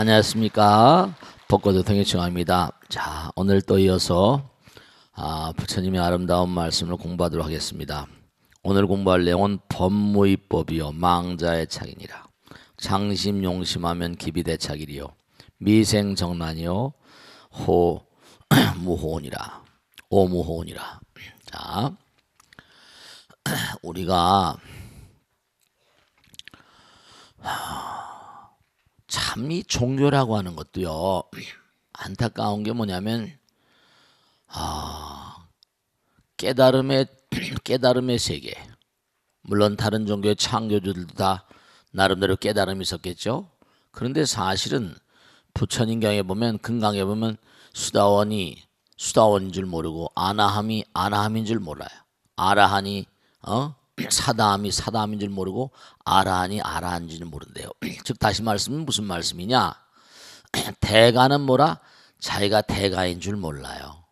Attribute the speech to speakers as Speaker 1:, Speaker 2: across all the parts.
Speaker 1: 안녕하십니까. 벚꽃의 통일청입니다. 자, 오늘 또 이어서 부처님의 아름다운 말씀을 공부하도록 하겠습니다. 오늘 공부할 내용은 법무의법이요 망자의 착이니라. 장심 용심하면 기비대착이리요 미생정난이요 무호온이라. 오무호온이라. 자, 우리가 참 이 종교라고 하는 것도요, 안타까운 게 뭐냐면 깨달음의 세계. 물론 다른 종교의 창조주들도 다 나름대로 깨달음이 있었겠죠. 그런데 사실은 부처님경에 보면, 금강에 보면 수다원인 줄 모르고 아나함인 줄 몰라요. 아라한이 사다함인 줄 모르고 아라한이 아라한인 줄 모른대요. 즉 다시 말씀은 무슨 말씀이냐? 대가는 뭐라? 자기가 대가인 줄 몰라요.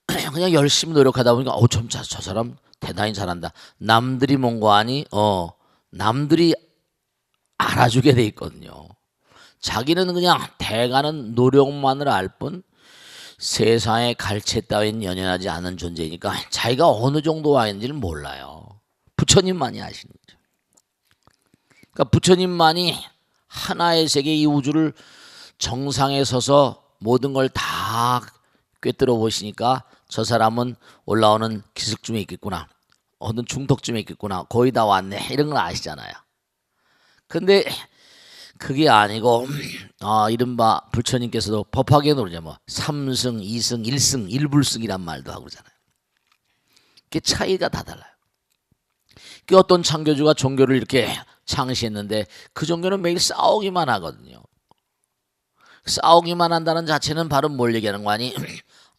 Speaker 1: 그냥 열심히 노력하다 보니까 저 사람 대단히 잘한다. 남들이 뭔가 하니 남들이 알아주게 돼 있거든요. 자기는 그냥 대가는 노력만을 알 뿐 세상에 갈채 따윈 연연하지 않은 존재니까 자기가 어느 정도 와 있는지를 몰라요. 부처님만이 아시는 거죠. 그러니까 부처님만이 하나의 세계 이 우주를 정상에 서서 모든 걸 다 꿰뚫어 보시니까 저 사람은 올라오는 기슭쯤에 있겠구나. 어느 중턱쯤에 있겠구나. 거의 다 왔네. 이런 걸 아시잖아요. 근데 그게 아니고 이른바 부처님께서도 법화계 노르죠. 뭐 3승, 2승, 1승, 1불승이란 말도 하고 그러잖아요. 그게 차이가 다 달라요. 그 어떤 창조주가 종교를 이렇게 창시했는데 그 종교는 매일 싸우기만 하거든요. 싸우기만 한다는 자체는 바로 뭘 얘기하는 거 아니?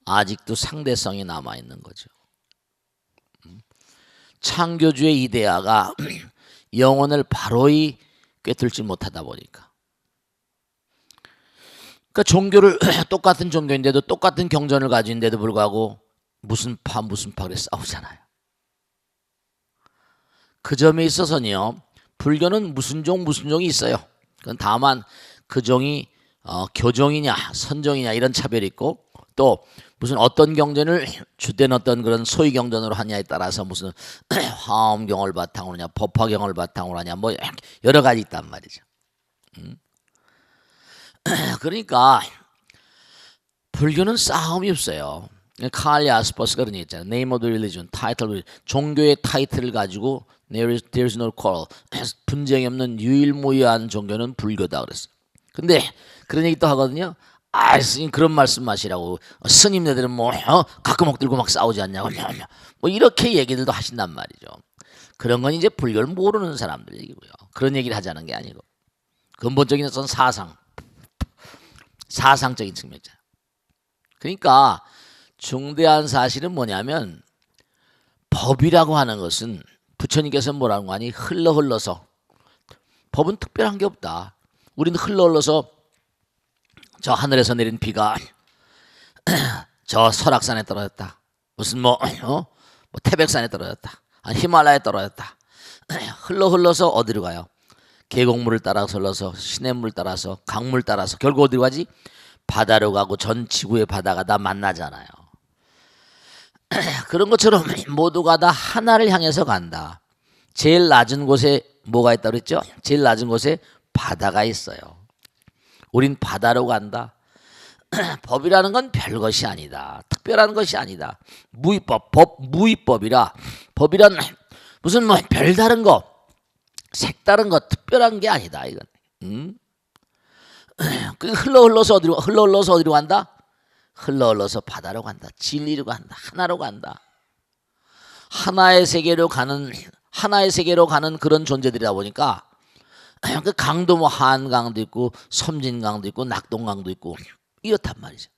Speaker 1: 아직도 상대성이 남아있는 거죠. 창조주의 이데아가 영혼을 바로이 꿰뚫지 못하다 보니까. 그러니까 종교를 똑같은 종교인데도 똑같은 경전을 가지는데도 불구하고 무슨 파 그래 싸우잖아요. 그 점에 있어서는요, 불교는 무슨 종이 있어요. 그건 다만 그 종이 교종이냐 선종이냐 이런 차별이 있고, 또 무슨 어떤 경전을 주된 어떤 그런 소위 경전으로 하냐에 따라서 무슨 화엄경을 바탕으로 하냐 법화경을 바탕으로 하냐 뭐 여러 가지 있단 말이죠. 그러니까 불교는 싸움이 없어요. 칼 야스퍼스가 그런 얘기 있잖아요. Name of the religion, title, 종교의 타이틀을 가지고 there's no quarrel, 분쟁이 없는 유일무이한 종교는 불교다 그랬어요. 근데 그런 얘기 또 하거든요. 스님 그런 말씀하시라고. 스님네들은 뭐 가끔목 들고 막 싸우지 않냐고 뭐 이렇게 얘기들도 하신단 말이죠. 그런 건 이제 불교를 모르는 사람들 얘기고요. 그런 얘기를 하자는 게 아니고 근본적인 어떤 사상적인 측면이잖아요. 그러니까 중대한 사실은 뭐냐면 법이라고 하는 것은 부처님께서 뭐라는 거 아니? 흘러서 법은 특별한 게 없다. 우리는 흘러서 저 하늘에서 내린 비가 저 설악산에 떨어졌다. 무슨 뭐 태백산에 떨어졌다. 히말라야에 떨어졌다. 흘러서 어디로 가요? 계곡물을 따라서 흘러서 시냇물 따라서 강물 따라서 결국 어디로 가지? 바다로 가고 전 지구의 바다가 다 만나잖아요. 그런 것처럼 모두가 다 하나를 향해서 간다. 제일 낮은 곳에 뭐가 있다고 그랬죠? 제일 낮은 곳에 바다가 있어요. 우린 바다로 간다. 법이라는 건 별것이 아니다. 특별한 것이 아니다. 무위법이라. 법이란 무슨 뭐 별다른 거, 색다른 거, 특별한 게 아니다. 이건. 흘러서 어디로 간다? 흘러서 바다로 간다. 진리로 간다. 하나로 간다. 하나의 세계로 가는 그런 존재들이다 보니까 그 강도 뭐 한강도 있고 섬진강도 있고 낙동강도 있고 이렇단 말이죠.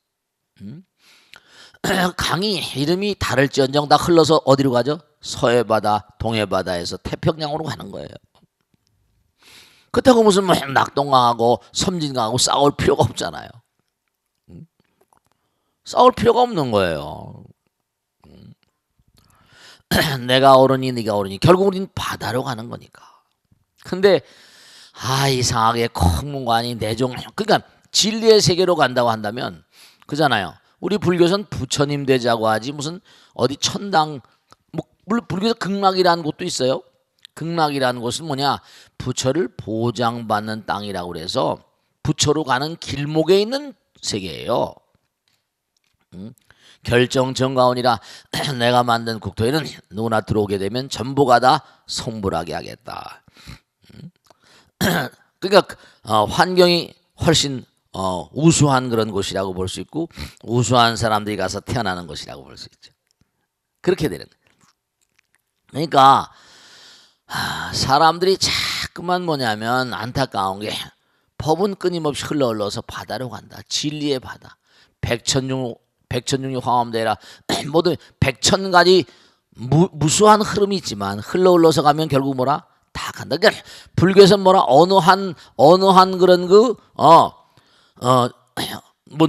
Speaker 1: 강이 이름이 다를지언정 다 흘러서 어디로 가죠? 서해바다, 동해바다에서 태평양으로 가는 거예요. 그렇다고 무슨 뭐 낙동강하고 섬진강하고 싸울 필요가 없잖아요. 싸울 필요가 없는 거예요. 내가 옳으니 네가 옳으니 결국 우리는 바다로 가는 거니까. 근데 이상하게 콩문관이 내종, 그러니까 진리의 세계로 간다고 한다면 그잖아요. 우리 불교선 부처님 되자고 하지 무슨 어디 천당, 뭐 물론 불교에서 극락이라는 곳도 있어요. 극락이라는 곳은 뭐냐, 부처를 보장받는 땅이라고 그래서 부처로 가는 길목에 있는 세계예요. 결정 정가온이라 내가 만든 국토에는 누구나 들어오게 되면 전부가 다 성불하게 하겠다. 그러니까 환경이 훨씬 우수한 그런 곳이라고 볼 수 있고, 우수한 사람들이 가서 태어나는 곳이라고 볼 수 있죠. 그렇게 되는 거예요. 그러니까 사람들이 자꾸만 뭐냐면 안타까운 게 법은 끊임없이 흘러서 바다로 간다. 진리의 바다. 백천중류 화엄대라 모두 백천가지 무수한 흐름이 있지만 흘러서 가면 결국 뭐라? 다 간다. 그러니까 불교에서 뭐라 어느 한 그런 뭐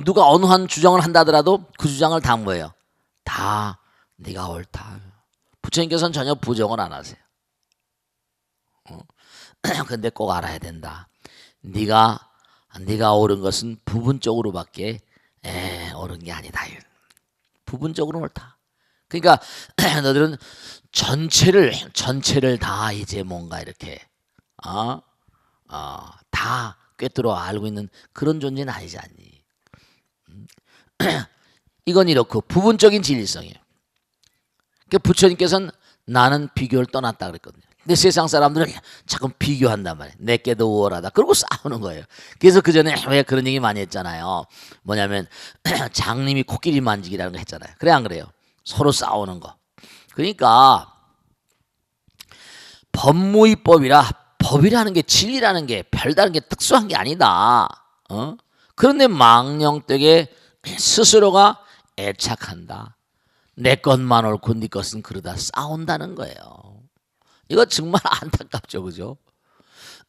Speaker 1: 누가 어느 한 주장을 한다더라도 그 주장을 다 뭐예요? 다 네가 옳다. 부처님께서는 전혀 부정을 안 하세요. 근데 꼭 알아야 된다. 네가 옳은 것은 부분적으로밖에 옳은 게 아니다. 부분적으로 옳다. 그러니까 너들은 전체를 다 이제 뭔가 이렇게 다 꿰뚫어 알고 있는 그런 존재는 아니지 않니? 이건 이렇고 부분적인 진리성이에요. 그러니까 부처님께서는 나는 비교를 떠났다 그랬거든요. 근데 세상 사람들은 자꾸 비교한단 말이에요. 내게도 우월하다. 그러고 싸우는 거예요. 그래서 그 전에 왜 그런 얘기 많이 했잖아요. 뭐냐면 장님이 코끼리 만지기라는 거 했잖아요. 그래 안 그래요? 서로 싸우는 거. 그러니까 법무의법이라 법이라는 게 진리라는 게 별다른 게 특수한 게 아니다. 그런데 망령되게 스스로가 애착한다. 내 것만 옳고 네 것은 그러다 싸운다는 거예요. 이거 정말 안타깝죠, 그죠?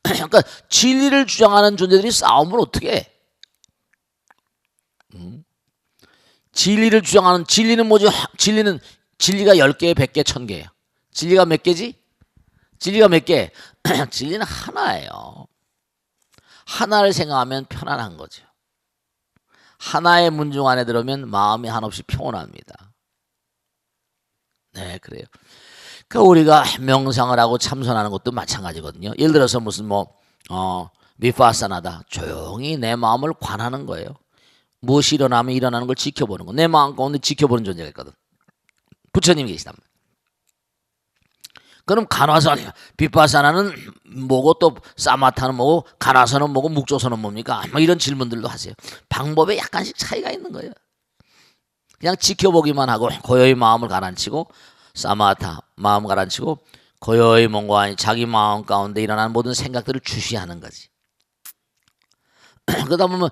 Speaker 1: 그러니까 진리를 주장하는 존재들이 싸우면 어떻게 해? 진리를 주장하는 진리는 뭐죠? 진리가 10개, 100개, 1000개예요. 진리가 몇 개지? 진리가 몇 개? 진리는 하나예요. 하나를 생각하면 편안한 거죠. 하나의 문중 안에 들어오면 마음이 한없이 평온합니다. 네, 그래요. 그러니까 우리가 명상을 하고 참선하는 것도 마찬가지거든요. 예를 들어서 무슨 미파사나다. 조용히 내 마음을 관하는 거예요. 무엇이 일어나면 일어나는 걸 지켜보는 거. 내 마음 가운데 지켜보는 존재가 있거든. 부처님이 계시단 말이에요. 그럼 간화선, 비파사나는 뭐고 또 사마타는 뭐고 간화선은 뭐고 묵조선은 뭡니까? 뭐 이런 질문들도 하세요. 방법에 약간씩 차이가 있는 거예요. 그냥 지켜보기만 하고 고요히 마음을 가라앉히고 사마타 마음 가라앉히고 고요히 뭔가 자기 마음 가운데 일어나는 모든 생각들을 주시하는 거지. 그러다 보면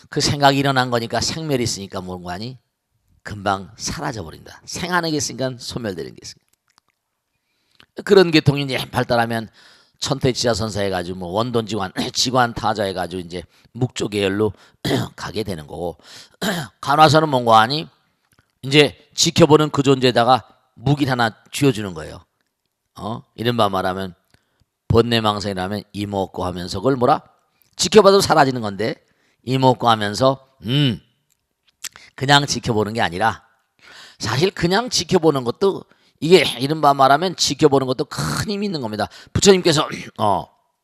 Speaker 1: 그 생각이 일어난 거니까 생멸이 있으니까 뭔가 아니 금방 사라져 버린다. 생하는 게 있으니까 소멸되는 게 있으니까. 그런 계통이 이제 발달하면 천태지자선사 해가지고 뭐 원돈지관 지관 타자 해가지고 이제 묵조 계열로 가게 되는 거고 간화선은 뭔가 아니 이제 지켜보는 그 존재에다가 무기를 하나 쥐어주는 거예요. 이른바 말하면 번뇌망상이라면 이목고 하면서 그걸 뭐라? 지켜봐도 사라지는 건데 이목고 하면서 그냥 지켜보는 게 아니라 사실 그냥 지켜보는 것도 이게 이른바 말하면 지켜보는 것도 큰 힘이 있는 겁니다. 부처님께서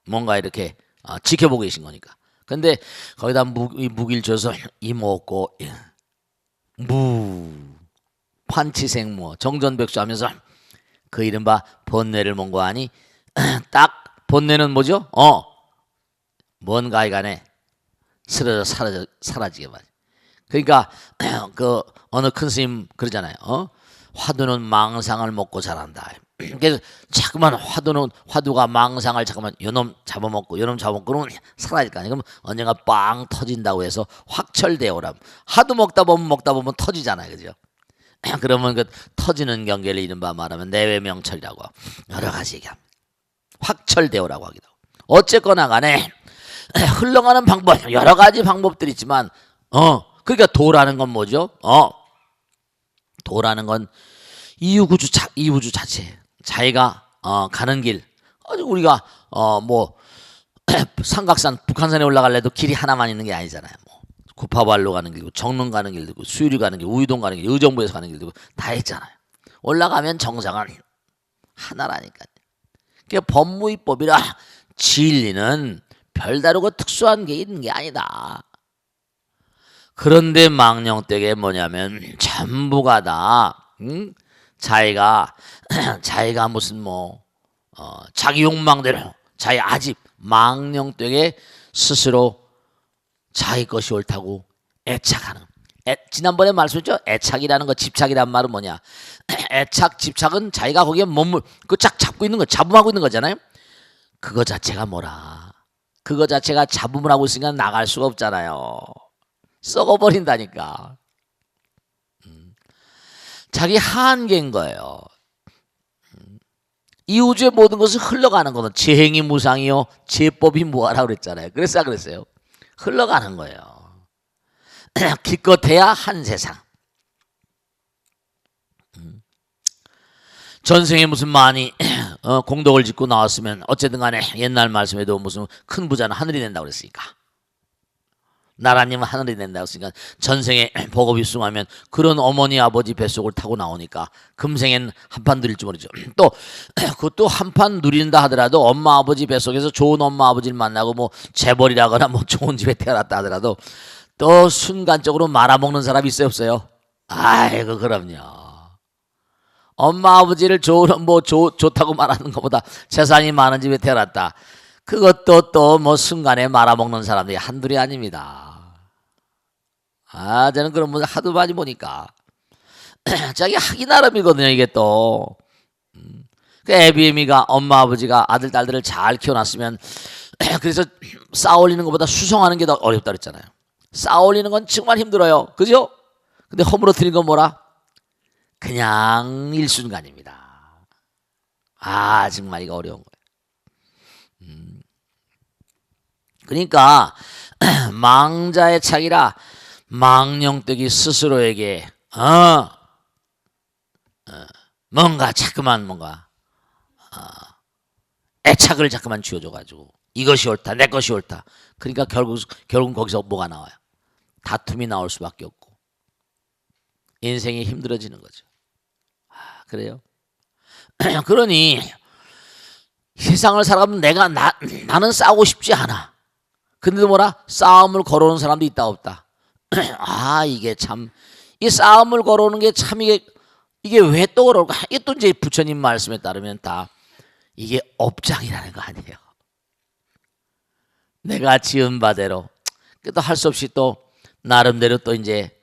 Speaker 1: 뭔가 이렇게 지켜보고 계신 거니까. 근데 거기다 무기를 줘서 이목고 판치생모 정전백수하면서 그 이른바 번뇌를 뭔가 하니 딱 번뇌는 뭐죠? 뭔가 간에 사라지게 말이야. 그러니까 그 어느 큰 스님 그러잖아요. 화두는 망상을 먹고 자란다. 그래서 자꾸만 화두가 망상을 자꾸만 요놈 잡아먹고 요놈 잡아먹고 그러면 사라질 거 아니에요. 그럼 언젠가 빵 터진다고 해서 확철대오람. 하도 먹다 보면 터지잖아요, 그죠? 그러면 그 터지는 경계를 이른바 말하면 내외명철이라고 여러 가지 얘기합니다. 확철대오라고 하기도 하고. 어쨌거나 간에 흘러가는 방법 여러 가지 방법들이 있지만 그러니까 도라는 건 뭐죠? 도라는 건 이우주 자체 자기가 가는 길 우리가 뭐 삼각산 북한산에 올라갈래도 길이 하나만 있는 게 아니잖아요. 뭐 구파발로 가는 길이고 정릉 가는 길도 있고 수유리 가는 길, 우이동 가는 길, 의정부에서 가는 길도 있고 다 있잖아요. 올라가면 정상은 하나라니까요. 그러니까 법무위법이라 진리는 별다르고 특수한 게 있는 게 아니다. 그런데 망령되게 뭐냐면 전부가 다 자기가 무슨 자기 욕망대로 자기 아집 망령되게 스스로 자기 것이 옳다고 애착하는. 지난번에 말씀했죠. 애착이라는 거, 집착이란 말은 뭐냐? 애착, 집착은 자기가 거기에 몸을 쫙 잡고 있는 거, 잡음하고 있는 거잖아요. 그거 자체가 뭐라? 그거 자체가 잡음을 하고 있으니까 나갈 수가 없잖아요. 썩어버린다니까. 자기 한계인 거예요. 이 우주의 모든 것은 흘러가는 거는 재행이 무상이요 제법이 무하라고 그랬잖아요. 그랬어요. 흘러가는 거예요. 기껏해야 한 세상. 전생에 무슨 많이 공덕을 짓고 나왔으면 어쨌든 간에 옛날 말씀에도 무슨 큰 부자는 하늘이 된다고 그랬으니까, 나라님은 하늘이 된다고 했으니까 전생에 복업이 숭하면 그런 어머니 아버지 뱃속을 타고 나오니까 금생엔 한판 누릴 줄 모르죠. 또 그것도 한판 누린다 하더라도 엄마 아버지 뱃속에서 좋은 엄마 아버지를 만나고 뭐 재벌이라거나 뭐 좋은 집에 태어났다 하더라도 또 순간적으로 말아먹는 사람이 있어요, 없어요? 아이고 그럼요. 엄마 아버지를 좋다고 말하는 것보다 재산이 많은 집에 태어났다, 그것도 또 뭐 순간에 말아먹는 사람들이 한둘이 아닙니다. 저는 그런 분들 하도 많이 보니까 자기 하기 나름이거든요. 이게 또 그 에비에미가 엄마 아버지가 아들 딸들을 잘 키워놨으면 그래서 쌓아올리는 것보다 수성하는 게 더 어렵다 그랬잖아요. 쌓아올리는 건 정말 힘들어요, 그죠? 근데 허물어뜨린 건 뭐라? 그냥 일순간입니다. 정말 이거 어려운 거예요. 그러니까 망자의 착이라 망령되기 스스로에게 뭔가 자꾸만 애착을 자꾸만 쥐어줘가지고 이것이 옳다, 내 것이 옳다. 그러니까 결국 거기서 뭐가 나와요? 다툼이 나올 수밖에 없고 인생이 힘들어지는 거죠. 그래요? 그러니 세상을 살아가면 나는 싸우고 싶지 않아. 근데도 뭐라? 싸움을 걸어오는 사람도 있다 없다. 이게 참, 이 싸움을 걸어오는 게 참 이게 왜 또 그럴까? 이게 또 이제 부처님 말씀에 따르면 다 이게 업장이라는 거 아니에요. 내가 지은 바대로 또 할 수 없이 또 나름대로 또 이제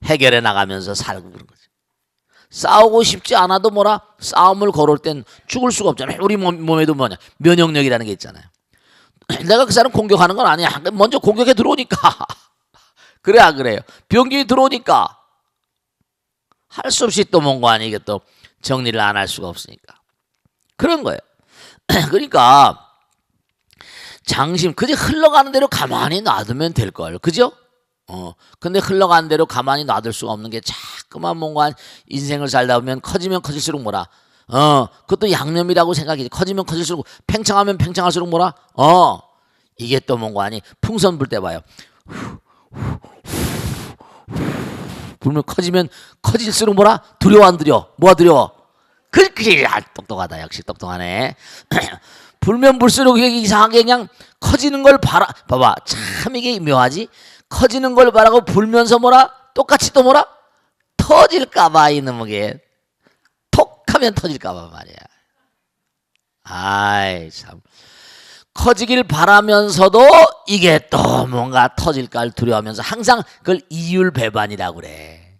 Speaker 1: 해결해 나가면서 살고 그런 거죠. 싸우고 싶지 않아도 뭐라? 싸움을 걸어올 땐 죽을 수가 없잖아요. 우리 몸에도 뭐냐? 면역력이라는 게 있잖아요. 내가 그 사람 공격하는 건 아니야. 먼저 공격해 들어오니까. 그래 안 그래요? 병균이 들어오니까 할 수 없이 또 뭔가 아니, 이게 또 정리를 안 할 수가 없으니까 그런 거예요. 그러니까 장심, 그저 흘러가는 대로 가만히 놔두면 될 걸, 그죠? 근데 흘러가는 대로 가만히 놔둘 수가 없는 게 자꾸만 뭔가 인생을 살다 보면 커지면 커질수록 뭐라? 그것도 양념이라고 생각이지. 커지면 커질수록, 팽창하면 팽창할수록 뭐라? 이게 또 뭔가 아니, 풍선 불 때 봐요. 불면 커지면 커질수록 뭐라? 두려워 안 두려워? 뭐가 두려워? 그렇지. 똑똑하다. 역시 똑똑하네. 불면 불수록 이게 이상하게 그냥 커지는 걸 봐봐. 참 이게 묘하지? 커지는 걸 바라고 불면서 뭐라? 똑같이 또 뭐라? 터질까봐 이놈에게 톡 하면 터질까봐 말이야. 참. 커지길 바라면서도 이게 또 뭔가 터질까를 두려워하면서 항상 그걸 이율배반이라고 그래.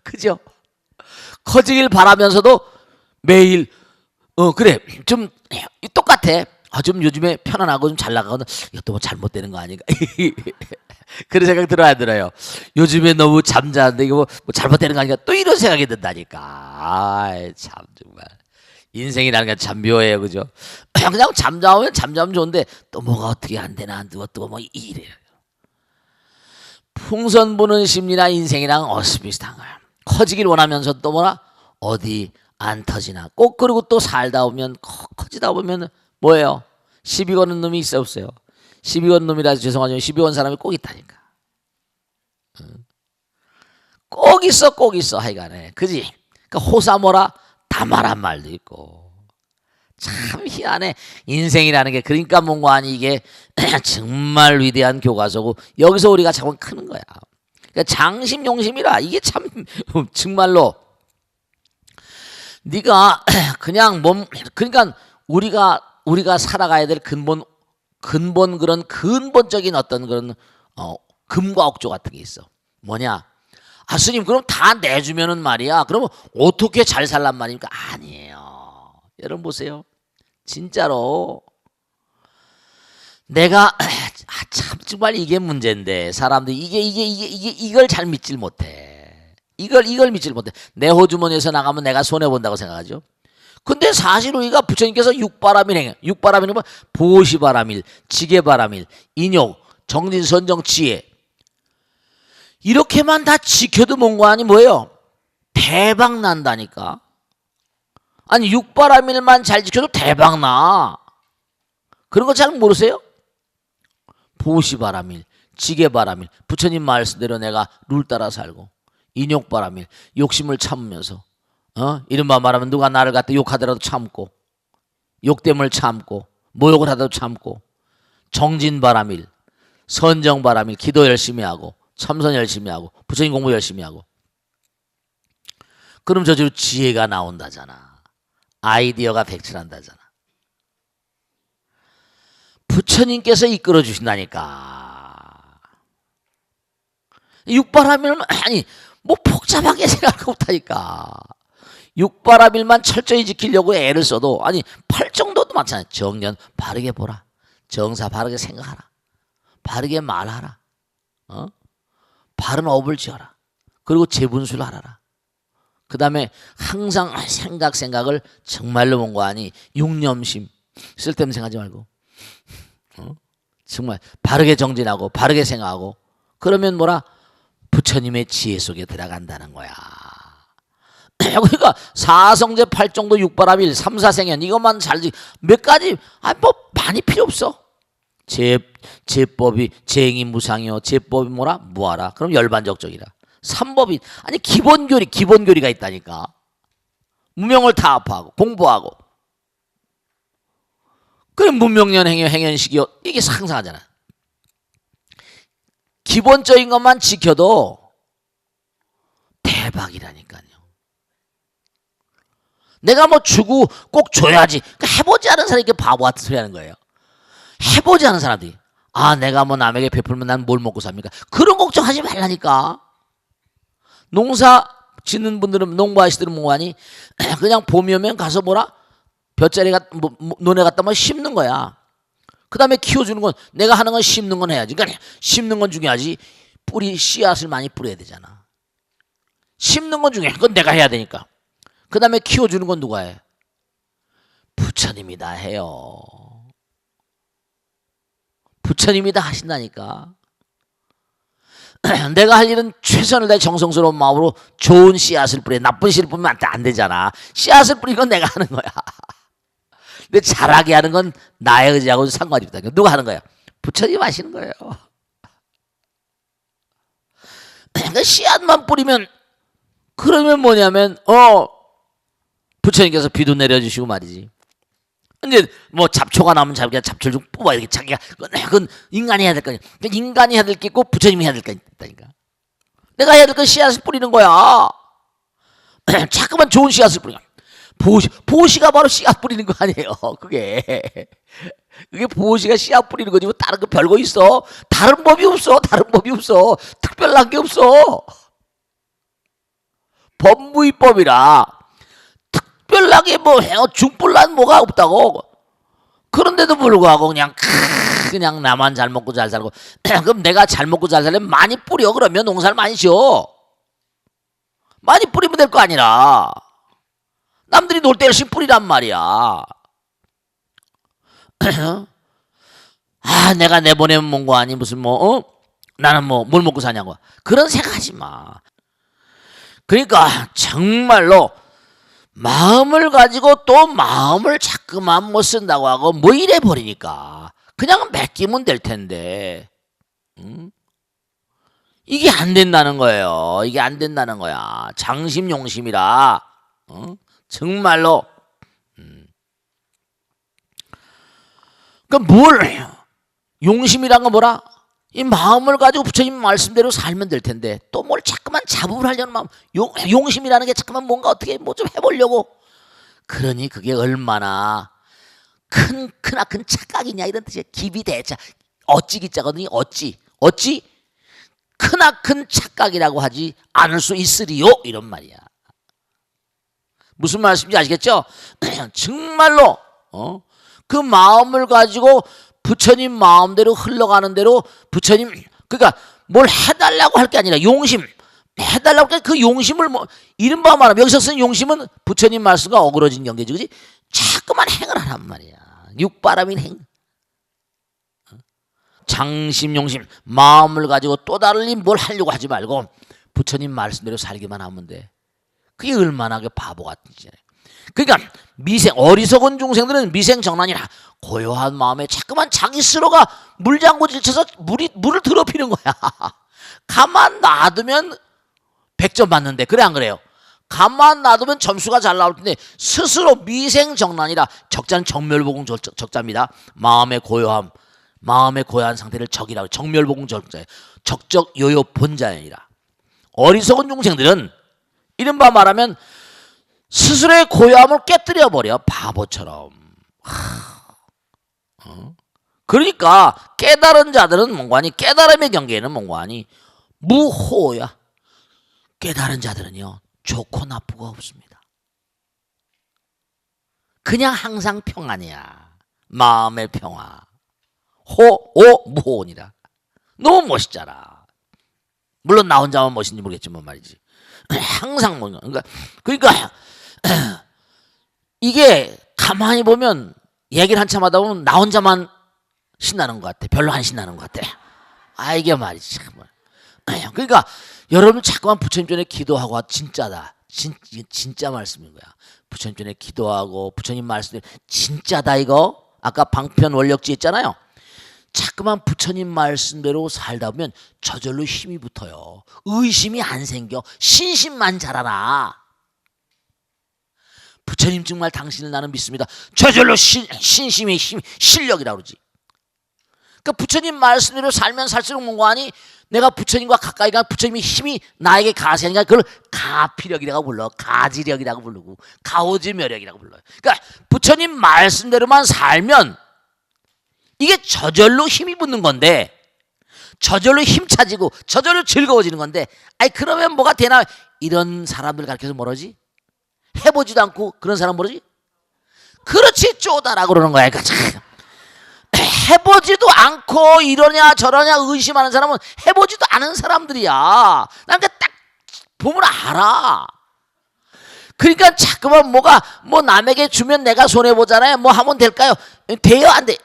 Speaker 1: 그죠? 커지길 바라면서도 매일 그래 좀 똑같아. 좀 요즘에 편안하고 좀 잘 나가거든. 이것도 뭐 잘못되는 거 아닌가? 그런 생각 들어요. 요즘에 너무 잠자는데 이거 뭐 잘못되는 거 아닌가? 또 이런 생각이 든다니까. 참 정말 인생이라는 게 참 묘해요, 그죠? 그냥 잠자면 좋은데 또 뭐가 어떻게 안 되나, 또 뭐 이래요. 풍선 부는 심리나 인생이랑 비슷한 거야. 커지길 원하면서 또 뭐라? 어디 안 터지나. 꼭 그리고 또 살다 보면 커지다 보면 뭐예요? 시비 거는 놈이 있어 없어요? 시비 거는 놈이라 죄송하지만 시비 건 사람이 꼭 있다니까. 꼭 있어 꼭 있어 하여간에. 그지? 그러니까 호사모라 다말한 말도 있고. 참 희한해. 인생이라는 게. 그러니까 뭔가 아니 이게 정말 위대한 교과서고 여기서 우리가 자꾸 크는 거야. 그러니까 장심용심이라 이게 참 정말로 네가 그냥 그러니까 우리가 살아가야 될 근본 그런 근본적인 어떤 그런 금과 억조 같은 게 있어. 뭐냐? 아 스님 그럼 다 내주면은 말이야. 그러면 어떻게 잘 살란 말입니까? 아니에요. 여러분 보세요. 진짜로 내가 참 정말 이게 문제인데 사람들이 이걸 잘 믿질 못해. 이걸 믿질 못해. 내 호주머니에서 나가면 내가 손해 본다고 생각하죠. 근데 사실 우리가 부처님께서 육바람일 행해. 육바람일은 뭐 보시바람일, 지게바람일, 인욕, 정진, 선정, 지혜. 이렇게만 다 지켜도 뭔가 아니 뭐예요? 대박 난다니까. 아니 육바람일만 잘 지켜도 대박 나. 그런 거 잘 모르세요? 보시바람일, 지게바람일, 부처님 말씀대로 내가 룰 따라 살고, 인욕바람일, 욕심을 참으면서 이른바 말하면 누가 나를 갖다 욕하더라도 참고, 욕됨을 참고, 모욕을 하더라도 참고, 정진바람일, 선정바람일, 기도 열심히 하고, 참선 열심히 하고, 부처님 공부 열심히 하고. 그럼 저절로 지혜가 나온다잖아. 아이디어가 백출한다잖아. 부처님께서 이끌어 주신다니까. 육바라밀만 아니 뭐 복잡하게 생각할 거 없다니까. 육바라밀만 철저히 지키려고 애를 써도 아니 팔 정도도 많잖아요. 정년 바르게 보라. 정사 바르게 생각하라. 바르게 말하라. 바른 업을 지어라. 그리고 재분수를 하라라. 그 다음에 항상 생각을 정말로 뭔가 아니 육념심 쓸데없는 생각하지 말고 정말 바르게 정진하고 바르게 생각하고 그러면 뭐라 부처님의 지혜 속에 들어간다는 거야. 그러니까 사성제 8정도 6바라밀 3사생연 이것만 몇 가지 뭐 많이 필요 없어. 제법이 제행이 무상이요. 제법이 뭐라 무하라. 그럼 열반적적이라. 3법이 아니 기본교리가 있다니까. 무명을 타압하고 공부하고. 그럼 문명년 행연식이요. 이게 상상하잖아. 기본적인 것만 지켜도 대박이라니까요. 내가 뭐 주고 꼭 줘야지. 그러니까 해보지 않은 사람이 이렇게 바보 같은 소리 하는 거예요. 해보지 않은 사람들이 아 내가 뭐 남에게 베풀면 난 뭘 먹고 삽니까? 그런 걱정하지 말라니까. 농사 짓는 분들은 농부하시들은 뭐하니 그냥 봄이 오면 가서 뭐라 볕자리가 논에 갔다 뭐 심는 거야. 그 다음에 키워주는 건 내가 하는 건 심는 건 해야지. 그러니까 심는 건 중요하지. 뿌리 씨앗을 많이 뿌려야 되잖아. 심는 건 중요해. 그건 내가 해야 되니까. 그 다음에 키워주는 건 누가 해? 부처님이 다 해요. 부처님이 다 하신다니까. 내가 할 일은 최선을 다해 정성스러운 마음으로 좋은 씨앗을 뿌려. 나쁜 씨를 뿌리면 안 되잖아. 씨앗을 뿌리는 건 내가 하는 거야. 근데 잘하게 하는 건 나의 의지하고 상관이 없다. 누가 하는 거야? 부처님 하시는 거예요. 그러니까 씨앗만 뿌리면 그러면 뭐냐면 부처님께서 비도 내려주시고 말이지. 이제 뭐 잡초가 나오면 자기가 잡초를 좀 뽑아 이렇게 자기가 그건 인간이 해야 될 거 아니야. 인간이 해야 될 게 있고 부처님이 해야 될 거 있다니까. 내가 해야 될 건 씨앗을 뿌리는 거야. 자꾸만 좋은 씨앗을 뿌리는 거야. 보시가 바로 씨앗 뿌리는 거 아니에요. 그게 보시가 씨앗 뿌리는 거지 뭐 다른 거 별거 있어. 다른 법이 없어. 특별한 게 없어. 법무의법이라 특별하게 뭐 해요. 중불난 뭐가 없다고. 그런데도 불구하고 그냥 나만 잘 먹고 잘 살고 그럼 내가 잘 먹고 잘 살려면 많이 뿌려. 그러면 농사를 많이 지어. 많이 뿌리면 될 거 아니라 남들이 놀 때 열심히 뿌리란 말이야. 아 내가 내보내면 뭔가 아니 무슨 나는 뭐 뭘 먹고 사냐고 그런 생각하지 마. 그러니까 정말로 마음을 가지고 또 마음을 자꾸만 못 쓴다고 하고 뭐 이래 버리니까 그냥 맡기면 될 텐데 이게 안 된다는 거예요. 이게 안 된다는 거야. 장심용심이라 정말로 그러니까 뭘 용심이란 건 뭐라? 이 마음을 가지고 부처님 말씀대로 살면 될 텐데 또 뭘 자꾸만 잡음을 하려는 마음 용심이라는 게 자꾸만 뭔가 어떻게 뭐 좀 해보려고 그러니 그게 얼마나 크나큰 착각이냐 이런 뜻이에요. 기비대자 어찌 기자거든요. 어찌 크나큰 착각이라고 하지 않을 수 있으리요 이런 말이야. 무슨 말씀인지 아시겠죠? 정말로 그 마음을 가지고 부처님 마음대로 흘러가는 대로 부처님 그러니까 뭘 해달라고 할 게 아니라 용심 해달라고 할 때 그 용심을 뭐 이른바 말하면 여기서 쓴 용심은 부처님 말씀과 어그러진 관계지 그지? 자꾸만 행을 하란 말이야. 육바람인 행. 장심 용심 마음을 가지고 또 다른 뭘 하려고 하지 말고 부처님 말씀대로 살기만 하면 돼. 그게 얼마나 그 바보 같은 짓이야. 그러니까 어리석은 중생들은 미생정난이라 고요한 마음에 자꾸만 자기 스스로가 물장구 질쳐서 물을 더럽히는 거야. 가만 놔두면 100점 받는데 그래 안 그래요? 가만 놔두면 점수가 잘 나올 텐데 스스로 미생정난이라 적자는 정멸보공 적자입니다. 마음의 고요한 상태를 적이라고 정멸보공 적자예요. 적적 요요 본자연이라. 어리석은 중생들은 이른바 말하면 스스로의 고요함을 깨뜨려 버려 바보처럼. 그러니까 깨달은 자들은 뭔가니 깨달음의 경계에는 뭔가니 무호야. 깨달은 자들은요 좋고 나쁘고 없습니다. 그냥 항상 평안이야. 마음의 평화. 호오 무호니라. 너무 멋있잖아. 물론 나 혼자만 멋있는지 모르겠지만 말이지. 항상 뭔가 그러니까 이게 가만히 보면 얘기를 한참 하다 보면 나 혼자만 신나는 것 같아. 별로 안 신나는 것 같아. 이게 말이지. 그러니까 여러분 자꾸만 부처님 전에 기도하고 진짜다. 진짜 말씀인 거야. 부처님 전에 기도하고 부처님 말씀대로 진짜다 이거. 아까 방편 원력지 있잖아요. 자꾸만 부처님 말씀대로 살다 보면 저절로 힘이 붙어요. 의심이 안 생겨. 신심만 자라나. 부처님 정말 당신을 나는 믿습니다. 저절로 신심의 힘, 실력이라고 그러지. 그러니까 부처님 말씀대로 살면 살수록 뭔가하니 내가 부처님과 가까이 가 부처님의 힘이 나에게 가세하니까 그걸 가피력이라고 불러. 가지력이라고 부르고 가오지묘력이라고 불러요. 그러니까 부처님 말씀대로만 살면 이게 저절로 힘이 붙는 건데 저절로 힘 차지고 저절로 즐거워지는 건데 그러면 뭐가 되나 이런 사람들 가르쳐서 뭐라지? 해보지도 않고 그런 사람 뭐라지? 그렇지 쪼다라고 그러는 거야. 그러니까 해보지도 않고 이러냐 저러냐 의심하는 사람은 해보지도 않은 사람들이야. 난 딱 보면 알아. 그러니까 자꾸만 뭐 남에게 주면 내가 손해보잖아요. 뭐 하면 될까요? 돼요 안 돼?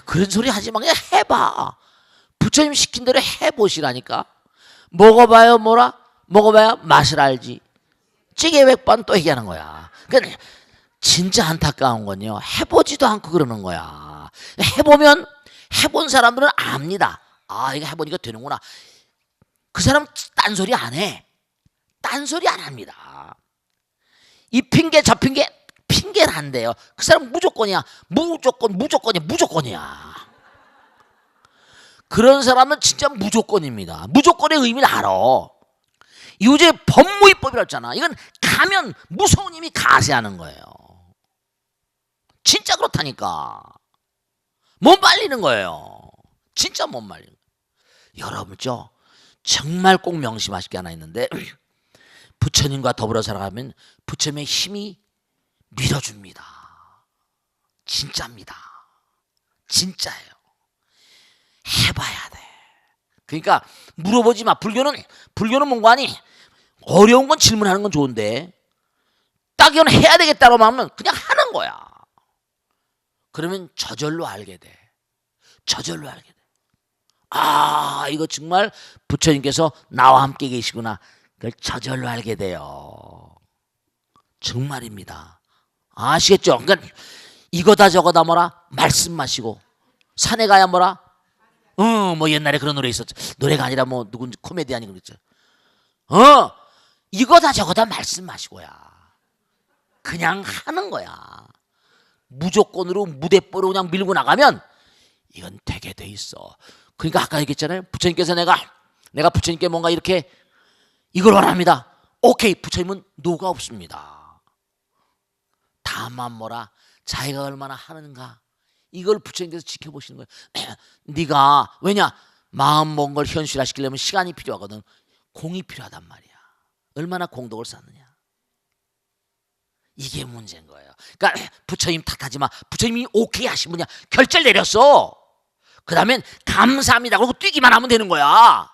Speaker 1: 그런 소리 하지 마. 그냥 해봐. 부처님 시킨 대로 해보시라니까. 먹어봐요 뭐라? 먹어봐야 맛을 알지. 찌개 백반 또 얘기하는 거야. 그러니까 진짜 안타까운 건요. 해보지도 않고 그러는 거야. 해보면 해본 사람들은 압니다. 이거 해보니까 되는구나. 그 사람 딴소리 안 해. 딴소리 안 합니다. 이 핑계 저 핑계 핑계를 한대요. 그 사람 무조건이야. 무조건이야. 그런 사람은 진짜 무조건입니다. 무조건의 의미를 알아. 유죄 법무위법이라고 했잖아. 이건 가면 무서운 힘이 가세하는 거예요. 진짜 그렇다니까. 못 말리는 거예요. 진짜 못 말리는 거예요. 여러분죠. 정말 꼭 명심하실 게 하나 있는데 부처님과 더불어 살아가면 부처님의 힘이 밀어줍니다. 진짜입니다. 진짜예요. 해봐야 돼. 그러니까 물어보지 마. 불교는 뭔가 하니 어려운 건 질문하는 건 좋은데 딱 이건 해야 되겠다고 하면 그냥 하는 거야. 그러면 저절로 알게 돼. 저절로 알게 돼. 이거 정말 부처님께서 나와 함께 계시구나. 그걸 저절로 알게 돼요. 정말입니다. 아시겠죠? 그러니까 이거다 저거다 뭐라 말씀 마시고 산에 가야 뭐라 뭐 옛날에 그런 노래 있었죠. 노래가 아니라 뭐 누군지 코미디언이 그랬죠. 이거다 저거다 말씀 마시고야. 그냥 하는 거야. 무조건으로 무대뽀로 그냥 밀고 나가면 이건 되게 돼 있어. 그러니까 아까 얘기했잖아요. 부처님께서 내가 부처님께 뭔가 이렇게 이걸 원합니다. 오케이. 부처님은 노가 없습니다. 다만 뭐라 자기가 얼마나 하는가 이걸 부처님께서 지켜보시는 거예요. 네가 왜냐 마음 먹은 걸 현실화시키려면 시간이 필요하거든. 공이 필요하단 말이야. 얼마나 공덕을 쌓느냐. 이게 문제인 거예요. 그러니까 부처님 탓하지 마. 부처님이 오케이 하신 분이야. 결제를 내렸어. 그 다음엔 감사합니다. 그러고 뛰기만 하면 되는 거야.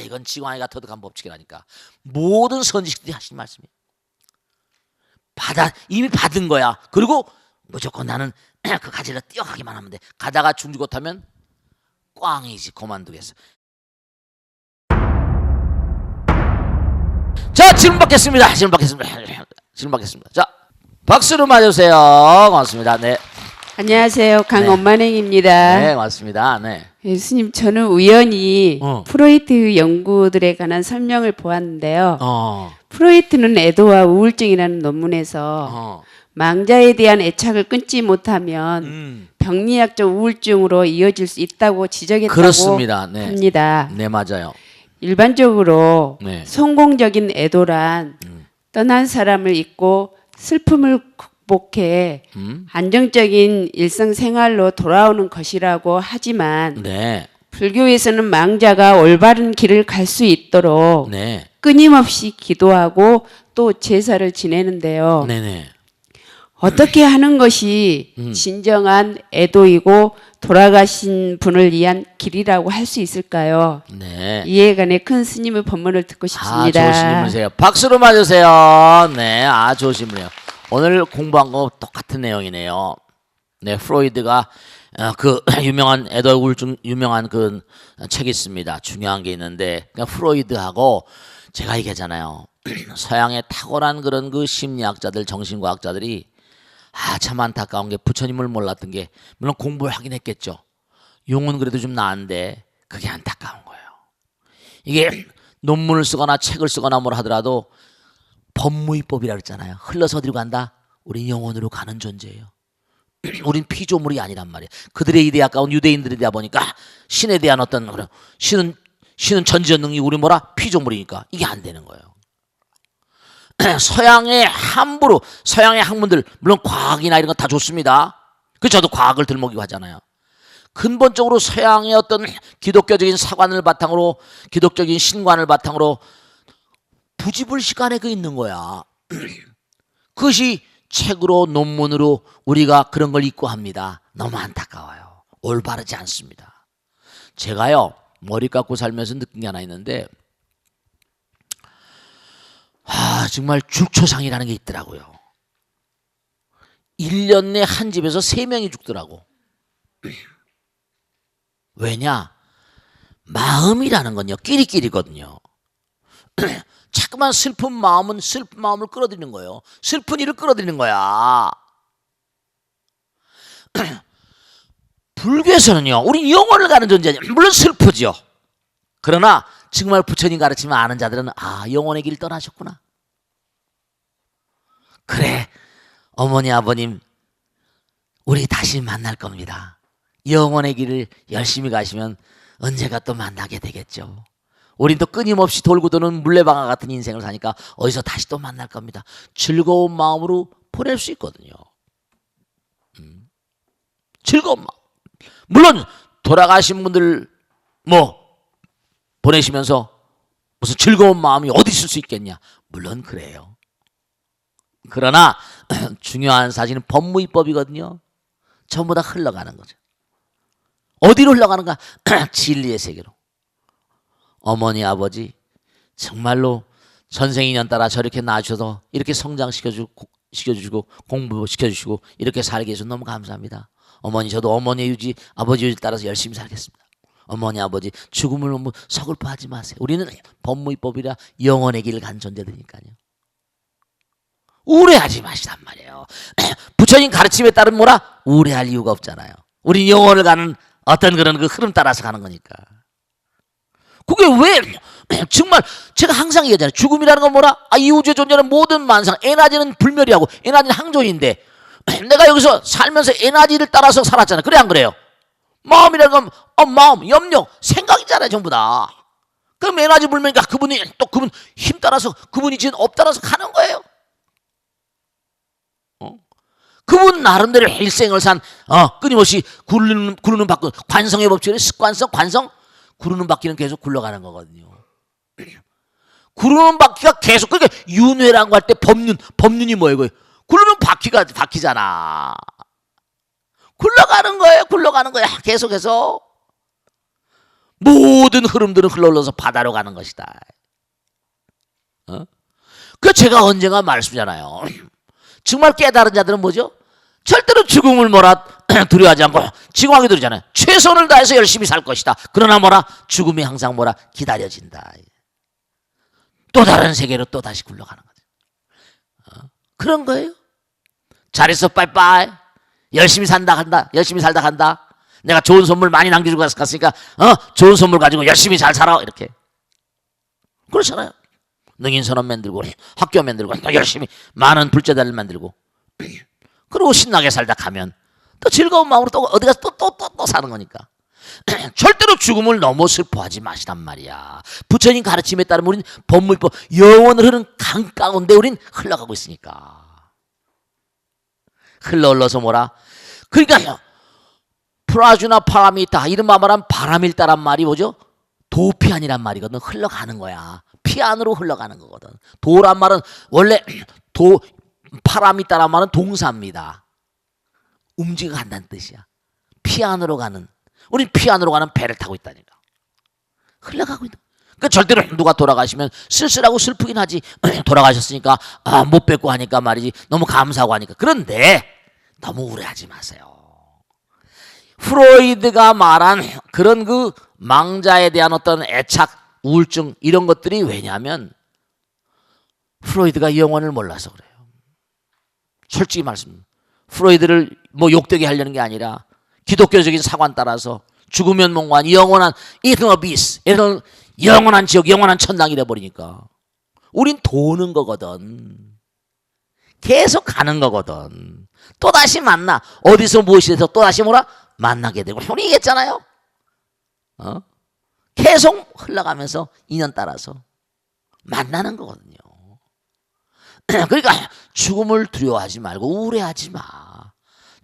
Speaker 1: 이건 지광이가 터득한 법칙이라니까. 모든 선지식들이 하신 말씀이에요. 이미 받은 거야. 그리고 무조건 나는 그 가지를 뛰어가기만 하면 돼. 가다가 중지 못하면 꽝이지. 그만두겠어. 자, 질문 받겠습니다. 자, 박수로 맞으세요. 고맙습니다. 네.
Speaker 2: 안녕하세요. 강엄만행입니다.
Speaker 1: 네, 맞습니다. 네.
Speaker 2: 예수님, 저는 우연히 프로이트 연구들에 관한 설명을 보았는데요. 프로이트는 애도와 우울증이라는 논문에서 망자에 대한 애착을 끊지 못하면 병리학적 우울증으로 이어질 수 있다고 지적했다고
Speaker 1: 그렇습니다. 네.
Speaker 2: 합니다.
Speaker 1: 네, 맞아요.
Speaker 2: 일반적으로
Speaker 1: 네.
Speaker 2: 성공적인 애도란 떠난 사람을 잊고 슬픔을 극복해 안정적인 일상생활로 돌아오는 것이라고 하지만
Speaker 1: 네.
Speaker 2: 불교에서는 망자가 올바른 길을 갈 수 있도록
Speaker 1: 네.
Speaker 2: 끊임없이 기도하고 또 제사를 지내는데요.
Speaker 1: 네네.
Speaker 2: 어떻게 하는 것이 진정한 애도이고 돌아가신 분을 위한 길이라고 할 수 있을까요?
Speaker 1: 네.
Speaker 2: 이에 관해 큰 스님의 법문을 듣고 싶습니다.
Speaker 1: 좋은 질문이세요. 박수로 맞으세요. 네, 좋은 질문이에요. 오늘 공부한 거 똑같은 내용이네요. 네, 프로이드가 그 유명한 애도 우울증 유명한 그 책이 있습니다. 중요한 게 있는데, 그러니까 프로이드하고 제가 얘기하잖아요. 서양의 탁월한 그런 그 심리학자들, 정신과학자들이 참 안타까운 게 부처님을 몰랐던 게 물론 공부를 하긴 했겠죠. 용은 그래도 좀 나은데 그게 안타까운 거예요. 이게 논문을 쓰거나 책을 쓰거나 뭘 하더라도 법무의법이라 그랬잖아요. 흘러서 어디로 간다? 우린 영혼으로 가는 존재예요. 우린 피조물이 아니란 말이에요. 그들의 이대 가까운 유대인들이다 보니까 신에 대한 어떤 그런 신은 전지전능이 우리 뭐라 피조물이니까 이게 안 되는 거예요. 서양의 학문들 물론 과학이나 이런 거 다 좋습니다. 그 저도 과학을 들먹이고 하잖아요. 근본적으로 서양의 어떤 기독교적인 사관을 바탕으로 기독적인 신관을 바탕으로 부지불식간에 그 있는 거야. 그것이 책으로 논문으로 우리가 그런 걸 읽고 합니다. 너무 안타까워요. 올바르지 않습니다. 제가요 머리 깎고 살면서 느낀 게 하나 있는데 정말 죽초상이라는 게 있더라고요. 1년 내 한 집에서 3명이 죽더라고. 왜냐? 마음이라는 건요 끼리끼리거든요. 자꾸만 슬픈 마음은 슬픈 마음을 끌어들이는 거예요. 슬픈 일을 끌어들이는 거야. 불교에서는요 우리 영혼을 가는 존재냐. 물론 슬프죠. 그러나 정말 부처님 가르치면 아는 자들은 영혼의 길 떠나셨구나. 그래 어머니 아버님 우리 다시 만날 겁니다. 영혼의 길을 열심히 가시면 언제가 또 만나게 되겠죠. 우린 또 끊임없이 돌고 도는 물레방아 같은 인생을 사니까 어디서 다시 또 만날 겁니다. 즐거운 마음으로 보낼 수 있거든요. 즐거운 마음. 물론 돌아가신 분들 보내시면서 무슨 즐거운 마음이 어디 있을 수 있겠냐. 물론 그래요. 그러나 중요한 사실은 법무의법이거든요. 전부 다 흘러가는 거죠. 어디로 흘러가는가? 진리의 세계로. 어머니 아버지 정말로 전생인연 따라 저렇게 낳으셔서 이렇게 성장시켜주시고 공부시켜주시고 이렇게 살게 해서 너무 감사합니다. 어머니 저도 어머니의 유지 아버지 유지 따라서 열심히 살겠습니다. 어머니 아버지 죽음을 너무 서글퍼하지 마세요. 우리는 법무의법이라 영원의 길을 간 존재들이니까요. 우려하지 마시란 말이에요. 부처님 가르침에 따른 뭐라? 우려할 이유가 없잖아요. 우리 영혼을 가는 어떤 그런 그 흐름 따라서 가는 거니까. 그게 왜 정말 제가 항상 얘기하잖아요. 죽음이라는 건 뭐라? 이 우주에 존재하는 모든 만상, 에너지는 불멸이하고 에너지는 항존인데 내가 여기서 살면서 에너지를 따라서 살았잖아요. 그래 안 그래요? 마음이라는 건 마음, 염려, 생각이잖아요. 전부 다. 그럼 에너지 불멸이니까 그분이 또 그분 힘 따라서 그분이 지은 업 따라서 가는 거예요. 그분 나름대로 일생을 산 끊임없이 구르는 바퀴, 관성의 법칙은 습관성, 관성, 구르는 바퀴는 계속 굴러가는 거거든요. 구르는 바퀴가 계속, 그러니까 윤회라고 할 때 법륜이 뭐예요? 구르는 바퀴잖아. 굴러가는 거예요. 굴러가는 거야. 계속해서 모든 흐름들은 흘러서 바다로 가는 것이다. 그 제가 언젠가 말씀잖아요. 정말 깨달은 자들은 뭐죠? 절대로 죽음을 뭐라 두려워하지 않고 지공하게 들잖아요. 최선을 다해서 열심히 살 것이다. 그러나 뭐라? 죽음이 항상 뭐라? 기다려진다. 또 다른 세계로 또 다시 굴러가는 거죠. 그런 거예요. 잘했어, 빠이빠이. 열심히 산다 간다. 열심히 살다 간다. 내가 좋은 선물 많이 남겨주고 갔으니까 좋은 선물 가지고 열심히 잘 살아. 이렇게. 그렇잖아요. 능인선언 만들고 학교 만들고 열심히 많은 불자들을 만들고 그리고 신나게 살다 가면 또 즐거운 마음으로 또 어디 가서 또 사는 거니까. 절대로 죽음을 너무 슬퍼하지 마시란 말이야. 부처님 가르침에 따르면 우린 법물법 영원을 흐르는 강 가운데 우린 흘러가고 있으니까. 흘러서 뭐라? 그러니까 프라주나 파라미타 이런 말은 바람일다란 말이 뭐죠? 도피안이란 말이거든. 흘러가는 거야. 피안으로 흘러가는 거거든. 도란 말은 원래 파라미타란 말은 동사입니다. 움직여 간다는 뜻이야. 피안으로 가는. 우린 피안으로 가는 배를 타고 있다니까. 흘러가고 있다. 그러니까 절대로 누가 돌아가시면 쓸쓸하고 슬프긴 하지. 돌아가셨으니까 못 뵙고 하니까 말이지. 너무 감사하고 하니까. 그런데 너무 우려하지 마세요. 프로이드가 말한 그런 그 망자에 대한 어떤 애착, 우울증 이런 것들이 왜냐하면 프로이드가 영혼을 몰라서 그래요. 솔직히 말씀. 프로이드를 뭐 욕되게 하려는 게 아니라 기독교적인 사관 따라서 죽으면 몽환 영원한 eternal bliss, 영원한 지옥, 영원한 천당이 돼버리니까 우린 도는 거거든. 계속 가는 거거든. 또다시 만나. 어디서 무엇이 돼서 또다시 뭐라? 만나게 되고. 우리 얘기했잖아요. 계속 흘러가면서 인연 따라서 만나는 거거든요. 그러니까 죽음을 두려워하지 말고 우려하지 마.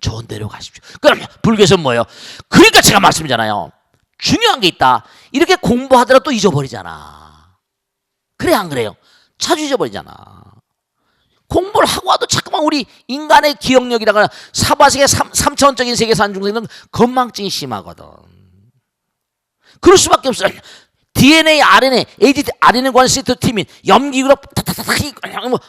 Speaker 1: 좋은 데로 가십시오. 그럼 불교에서 뭐예요? 그러니까 제가 말씀드리잖아요. 중요한 게 있다. 이렇게 공부하더라도 또 잊어버리잖아. 그래 안 그래요? 자주 잊어버리잖아. 공부를 하고 와도 자꾸만 우리 인간의 기억력이라거나 사바세계 3차원적인 세계 사는 중생은 건망증이 심하거든. 그럴 수밖에 없어요. DNA, RNA, RNA 관련 시스템이 염기구로 타타타타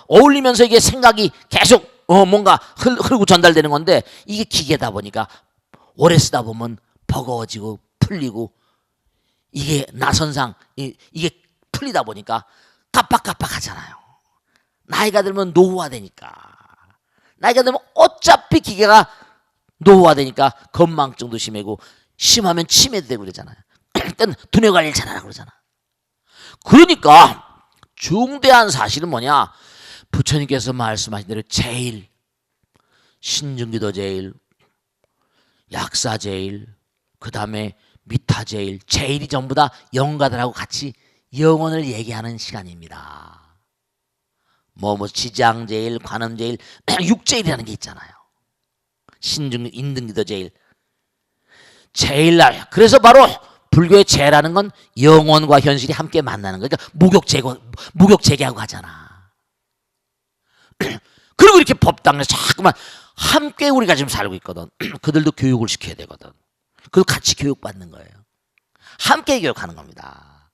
Speaker 1: 어울리면서 이게 생각이 계속 뭔가 흐르고 전달되는 건데 이게 기계다 보니까 오래 쓰다 보면 버거워지고 풀리고 이게 나선상 이게 풀리다 보니까 깜빡깜빡하잖아요. 나이가 들면 노후화되니까. 나이가 들면 어차피 기계가 노후화되니까 건망증도 심하고 심하면 치매도 되고 그러잖아요. 일단 두뇌 관리를 잘하라 그러잖아. 그러니까 중대한 사실은 뭐냐? 부처님께서 말씀하신 대로 제일 신중기도 제일, 약사 제일, 그 다음에 미타 제일, 제일이 전부 다 영가들하고 같이 영혼을 얘기하는 시간입니다. 뭐 지장 제일, 관음 제일, 육제일이라는 게 있잖아요. 신중 인등기도 제일, 제일 날. 그래서 바로 불교의 재라는 건 영혼과 현실이 함께 만나는 거니까 무격재계하고 하잖아. 그리고 이렇게 법당에서 자꾸만 함께 우리가 지금 살고 있거든. 그들도 교육을 시켜야 되거든. 그걸 같이 교육받는 거예요. 함께 교육하는 겁니다.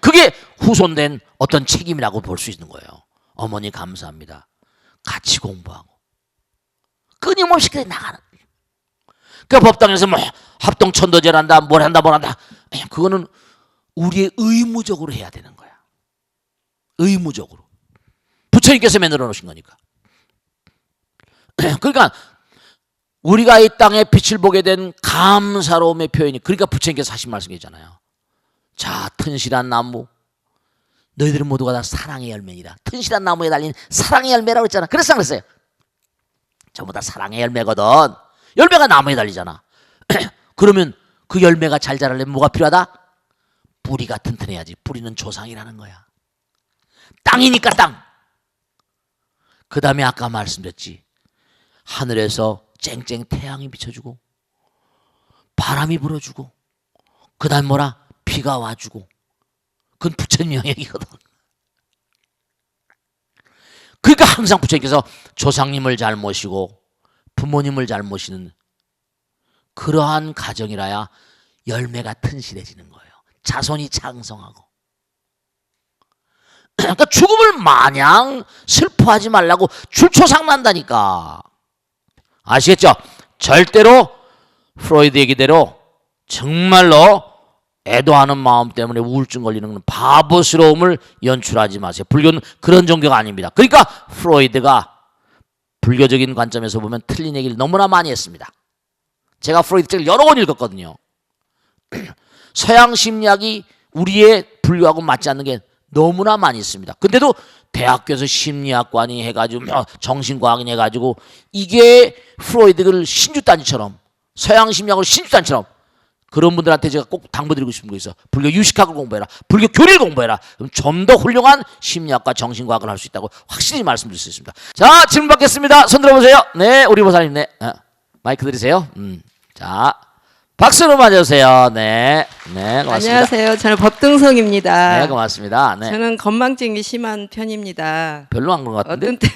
Speaker 1: 그게 후손된 어떤 책임이라고 볼 수 있는 거예요. 어머니 감사합니다. 같이 공부하고 끊임없이 그래 나가는. 그 법당에서 뭐 합동천도제를 한다, 뭘 한다. 그거는 우리의 의무적으로 해야 되는 거야. 의무적으로. 부처님께서 만들어 놓으신 거니까. 그러니까 우리가 이 땅에 빛을 보게 된 감사로움의 표현이, 그러니까 부처님께서 하신 말씀이잖아요. 자, 튼실한 나무, 너희들은 모두가 다 사랑의 열매니라. 튼실한 나무에 달린 사랑의 열매라고 했잖아. 그래서 안 그랬어요? 전부 다 사랑의 열매거든. 열매가 나무에 달리잖아. 그러면 그 열매가 잘 자라려면 뭐가 필요하다? 뿌리가 튼튼해야지. 뿌리는 조상이라는 거야. 땅이니까 땅. 그 다음에 아까 말씀드렸지. 하늘에서 쨍쨍 태양이 비춰주고 바람이 불어주고 그 다음 뭐라? 비가 와주고. 그건 부처님 영역이거든. 그러니까 항상 부처님께서 조상님을 잘 모시고 부모님을 잘 모시는 그러한 가정이라야 열매가 튼실해지는 거예요. 자손이 장성하고. 그러니까 죽음을 마냥 슬퍼하지 말라고 줄초상 난다니까. 아시겠죠? 절대로 프로이드 얘기대로 정말로 애도하는 마음 때문에 우울증 걸리는 바보스러움을 연출하지 마세요. 불교는 그런 종교가 아닙니다. 그러니까 프로이드가 불교적인 관점에서 보면 틀린 얘기를 너무나 많이 했습니다. 제가 프로이드 책을 여러 권 읽었거든요. 서양 심리학이 우리의 불교하고 맞지 않는 게 너무나 많이 있습니다. 근데도 대학교에서 심리학관이 해가지고 정신과학이 해가지고 이게 프로이드를 신주단지처럼 서양 심리학을 신주단지처럼 그런 분들한테 제가 꼭 당부드리고 싶은 거 있어. 불교 유식학을 공부해라. 불교 교리를 공부해라. 그럼 좀 더 훌륭한 심리학과 정신과학을 할 수 있다고 확실히 말씀드릴 수 있습니다. 자, 질문 받겠습니다. 손 들어보세요. 네, 우리 보사님. 네, 마이크 드리세요. 자, 박수로 맞아주세요. 네, 네, 고맙습니다.
Speaker 3: 안녕하세요. 저는 법등성입니다.
Speaker 1: 네, 고맙습니다. 네.
Speaker 3: 저는 건망증이 심한 편입니다.
Speaker 1: 별로 안 그런 것 같은데.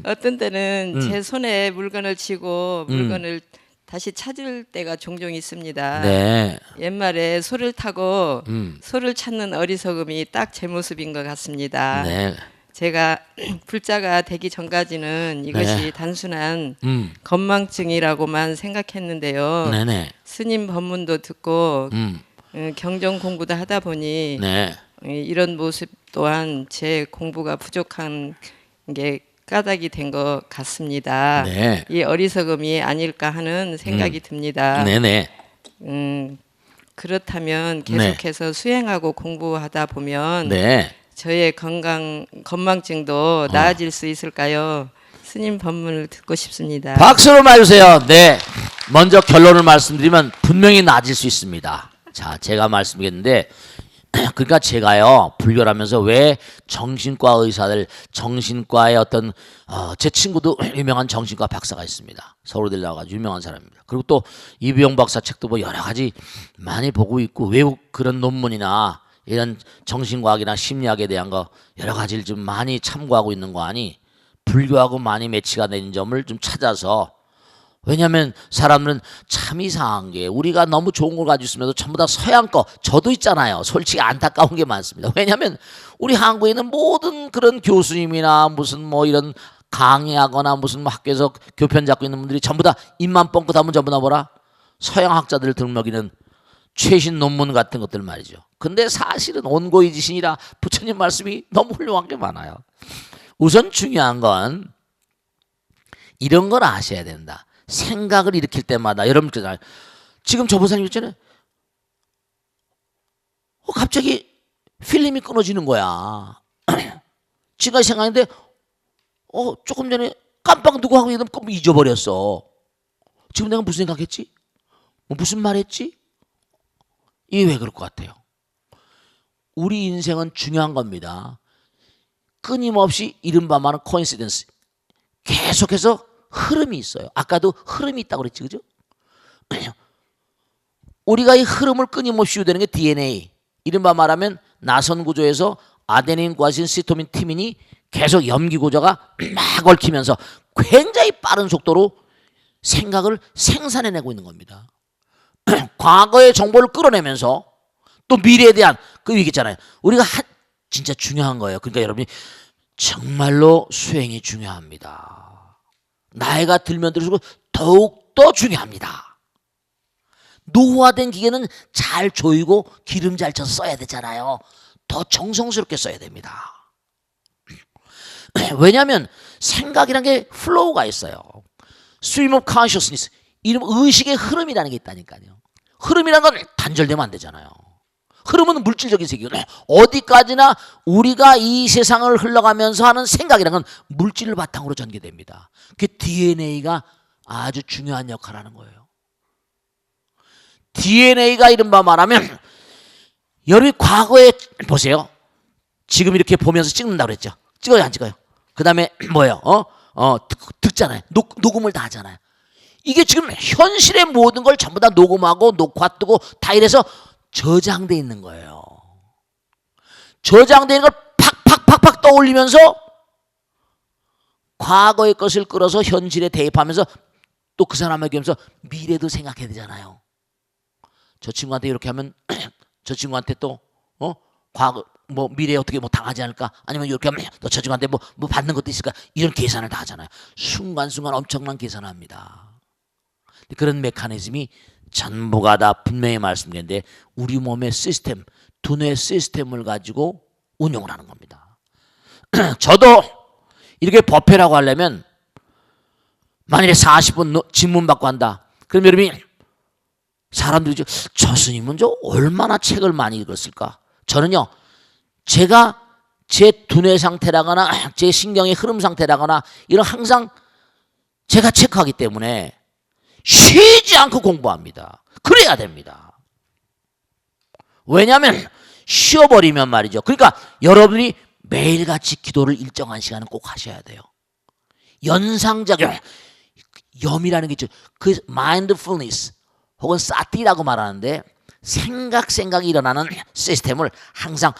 Speaker 3: 어떤 때는 제 손에 물건을 쥐고 물건을 다시 찾을 때가 종종 있습니다.
Speaker 1: 네.
Speaker 3: 옛말에 소를 타고 소를 찾는 어리석음이 딱 제 모습인 것 같습니다.
Speaker 1: 네.
Speaker 3: 제가 불자가 되기 전까지는 이것이
Speaker 1: 네.
Speaker 3: 단순한 건망증이라고만 생각했는데요.
Speaker 1: 네네.
Speaker 3: 스님 법문도 듣고 경전 공부도 하다 보니
Speaker 1: 네.
Speaker 3: 이런 모습 또한 제 공부가 부족한 게 까닭이 된 것 같습니다.
Speaker 1: 네.
Speaker 3: 이 어리석음이 아닐까 하는 생각이 듭니다.
Speaker 1: 네네.
Speaker 3: 그렇다면 계속해서 수행하고 공부하다 보면
Speaker 1: 네.
Speaker 3: 저의 건망증도 나아질 수 있을까요? 스님 법문을 듣고 싶습니다.
Speaker 1: 박수로 맞으세요. 네. 먼저 결론을 말씀드리면 분명히 나아질 수 있습니다. 자, 제가 말씀드렸는데 그러니까 제가요 불교라면서 왜 정신과 의사들, 정신과의 어떤 제 친구도 유명한 정신과 박사가 있습니다. 서울대 나와가지고 유명한 사람입니다. 그리고 또 이부영 박사 책도 뭐 여러 가지 많이 보고 있고 외국 그런 논문이나 이런 정신과학이나 심리학에 대한 거 여러 가지를 좀 많이 참고하고 있는 거 아니 불교하고 많이 매치가 되는 점을 좀 찾아서. 왜냐하면 사람들은 참 이상한 게 우리가 너무 좋은 걸 가지고 있으면서 전부 다 서양 거, 저도 있잖아요. 솔직히 안타까운 게 많습니다. 왜냐하면 우리 한국에 있는 모든 그런 교수님이나 무슨 뭐 이런 강의하거나 무슨 뭐 학교에서 교편 잡고 있는 분들이 전부 다 입만 뻥끗하면 전부 다 뭐라? 서양 학자들을 들먹이는 최신 논문 같은 것들 말이죠. 근데 사실은 온고이지신이라 부처님 말씀이 너무 훌륭한 게 많아요. 우선 중요한 건 이런 걸 아셔야 된다. 생각을 일으킬 때마다 여러분들 지금 저 보사님 있잖아요. 갑자기 필름이 끊어지는 거야. 지금까지 생각했는데 조금 전에 깜빡 누구 하고 있는데 잊어버렸어. 지금 내가 무슨 생각했지? 무슨 말했지? 이게 왜 그럴 것 같아요? 우리 인생은 중요한 겁니다. 끊임없이 이른바 말하는 코인시던스 계속해서 흐름이 있어요. 아까도 흐름이 있다고 그랬지, 그죠? 우리가 이 흐름을 끊임없이 유도하는 게 DNA. 이른바 말하면 나선 구조에서 아데닌, 구아신, 시토민, 티민이 계속 염기 구조가 막 얽히면서 굉장히 빠른 속도로 생각을 생산해내고 있는 겁니다. 과거의 정보를 끌어내면서 또 미래에 대한 그 얘기잖아요. 우리가 진짜 중요한 거예요. 그러니까 여러분이 정말로 수행이 중요합니다. 나이가 들면 들수록 더욱더 중요합니다. 노후화된 기계는 잘 조이고 기름 잘 쳐서 써야 되잖아요. 더 정성스럽게 써야 됩니다. 왜냐하면 생각이란 게 플로우가 있어요. Stream of consciousness. 이름 의식의 흐름이라는 게 있다니까요. 흐름이란 건 단절되면 안 되잖아요. 흐름은 물질적인 세계거든요. 어디까지나 우리가 이 세상을 흘러가면서 하는 생각이란 건 물질을 바탕으로 전개됩니다. 그 DNA가 아주 중요한 역할을 하는 거예요. DNA가 이른바 말하면 여러분이 과거에 보세요. 지금 이렇게 보면서 찍는다고 그랬죠. 찍어요, 안 찍어요? 그 다음에 뭐예요? 듣잖아요. 녹음을 다 하잖아요. 이게 지금 현실의 모든 걸 전부 다 녹음하고 녹화 뜨고 다 이래서 저장돼 있는 거예요. 저장돼 있는 걸 팍팍팍팍 떠올리면서 과거의 것을 끌어서 현실에 대입하면서 또 그 사람에게 하면서 미래도 생각해야 되잖아요. 저 친구한테 이렇게 하면 저 친구한테 또 과거 뭐 미래에 어떻게 뭐 당하지 않을까? 아니면 이렇게 하면 또 저 친구한테 뭐 받는 것도 있을까? 이런 계산을 다 하잖아요. 순간순간 엄청난 계산을 합니다. 그런 메커니즘이 전부가 다 분명히 말씀드렸는데 우리 몸의 시스템, 두뇌 시스템을 가지고 운용을 하는 겁니다. 저도 이렇게 법회라고 하려면 만일에 40분 질문 받고 한다. 그럼 여러분이 사람들이 저 스님은 저 얼마나 책을 많이 읽었을까? 저는요, 제가 제 두뇌 상태라거나 제 신경의 흐름 상태라거나 이런 항상 제가 체크하기 때문에 쉬지 않고 공부합니다. 그래야 됩니다. 왜냐하면 쉬어버리면 말이죠. 그러니까 여러분이 매일같이 기도를 일정한 시간은 꼭 하셔야 돼요. 연상작용, 염이라는 게 있죠. 그 mindfulness 혹은 사티라고 말하는데 생각이 일어나는 시스템을 항상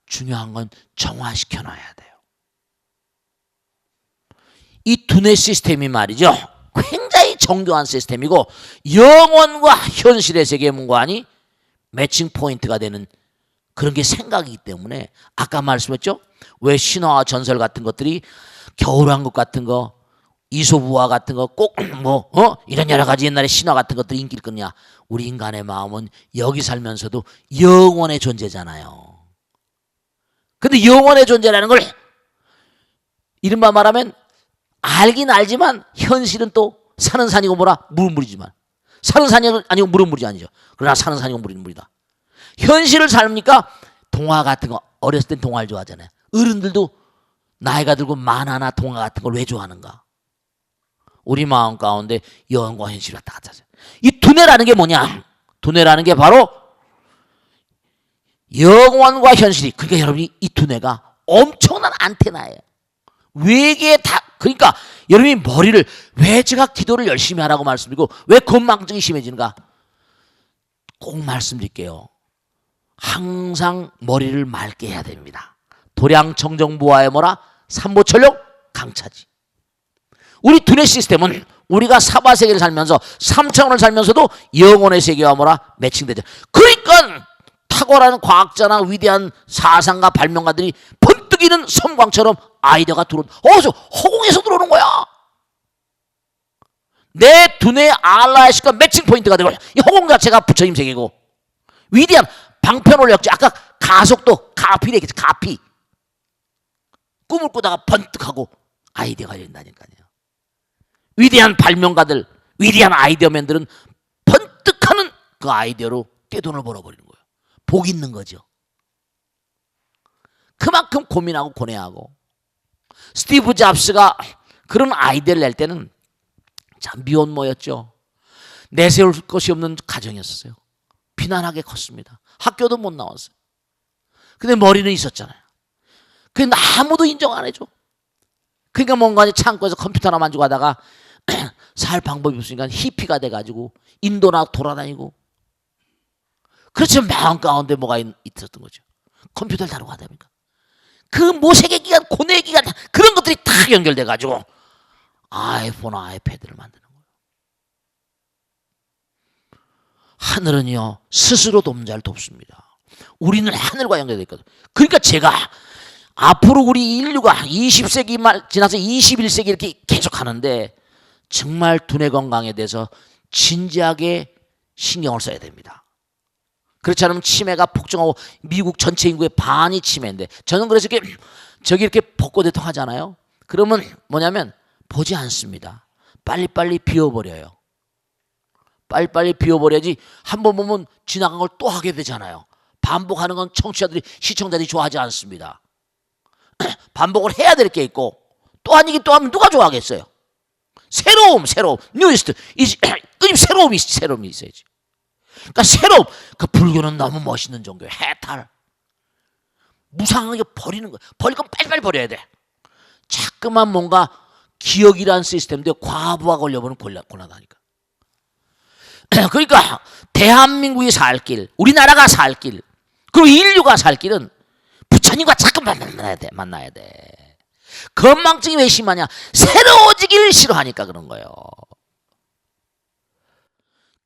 Speaker 1: 중요한 건 정화시켜 놔야 돼요. 이 두뇌 시스템이 말이죠. 굉장히 정교한 시스템이고 영혼과 현실의 세계의 문관이 매칭 포인트가 되는 그런 게 생각이기 때문에 아까 말씀했죠. 왜 신화와 전설 같은 것들이 겨울왕국 같은 거 이솝우화 같은 거 꼭 이런 여러 가지 옛날에 신화 같은 것들이 인기를 끌냐. 우리 인간의 마음은 여기 살면서도 영원의 존재잖아요. 근데 영원의 존재라는 걸 이른바 말하면 알긴 알지만 현실은 또 사는 산이고 뭐라 물은 물이지만 사는 산이 아니고 물은 물이 아니죠. 그러나 사는 산이고 물은 물이다. 현실을 삶니까? 동화 같은 거 어렸을 땐 동화를 좋아하잖아요. 어른들도 나이가 들고 만화나 동화 같은 걸 왜 좋아하는가? 우리 마음 가운데 영과 현실이 왔다 갔다 하죠. 이 두뇌라는 게 뭐냐? 두뇌라는 게 바로 영원과 현실이, 그러니까 여러분이 이 두뇌가 엄청난 안테나예요. 외계에 다, 그러니까 여러분이 머리를 왜 제가 기도를 열심히 하라고 말씀드리고 왜 건망증이 심해지는가? 꼭 말씀드릴게요. 항상 머리를 맑게 해야 됩니다. 도량청정부화의 뭐라? 삼보철력 강차지. 우리 두뇌 시스템은 우리가 사바세계를 살면서 삼차원을 살면서도 영혼의 세계와 뭐라? 매칭되죠. 그러니까 탁월한 과학자나 위대한 사상가 발명가들이 번뜩이는 섬광처럼 아이디어가 어디서? 허공에서 들어오는 거야. 내 두뇌의 알라의식과 매칭 포인트가 되고 이 허공 자체가 부처님 세계고 위대한 방편올력지 아까 가속도 가피를 얘기했지. 가피 꿈을 꾸다가 번뜩하고 아이디어가 열린다니까요. 위대한 발명가들 위대한 아이디어맨들은 번뜩하는 그 아이디어로 떼돈을 벌어버리는 거예요. 복 있는 거죠. 그만큼 고민하고 고뇌하고 스티브 잡스가 그런 아이디어를 낼 때는 참 미혼모였죠. 내세울 것이 없는 가정이었어요. 비난하게 컸습니다. 학교도 못 나왔어요. 근데 머리는 있었잖아요. 근데 아무도 인정 안 해줘. 그러니까 뭔가 창고에서 컴퓨터나 만지고 하다가 살 방법이 없으니까 히피가 돼가지고 인도나 돌아다니고 그렇지만 마음 가운데 뭐가 있었던 거죠. 컴퓨터를 다루고 하다 보니까 그 모세계 기간, 고뇌 기간 그런 것들이 다 연결돼가지고 아이폰, 아이패드를 만드는 거예요. 하늘은요 스스로 돕자를 돕습니다. 우리는 하늘과 연결되어 있거든요. 그러니까 제가 앞으로 우리 인류가 20세기 말 지나서 21세기 이렇게 계속 하는데 정말 두뇌 건강에 대해서 진지하게 신경을 써야 됩니다. 그렇지 않으면 치매가 폭증하고 미국 전체 인구의 반이 치매인데 저는 그래서 이렇게 저기 이렇게 벚꽃 대통 하잖아요. 그러면 뭐냐면 보지 않습니다. 빨리빨리 비워버려요. 빨리빨리 비워버려야지 한 번 보면 지나간 걸 또 하게 되잖아요. 반복하는 건 청취자들이, 시청자들이 좋아하지 않습니다. 반복을 해야 될 게 있고 또 한 얘기 또 하면 누가 좋아하겠어요? 새로움, 뉴이스트, 끊임 새로움이 있어야지. 그러니까 새로움, 그 불교는 너무 멋있는 종교예요. 해탈. 무상하게 버리는 거예요. 버릴 건 빨리빨리 버려야 돼. 자꾸만 뭔가 기억이라는 시스템인데 과부하 걸려보면 곤란하니까. 그러니까 대한민국이 살 길, 우리나라가 살 길, 그리고 인류가 살 길은 부처님과 자꾸 만나야 돼. 건망증이 왜 심하냐? 새로워지기를 싫어하니까 그런 거예요.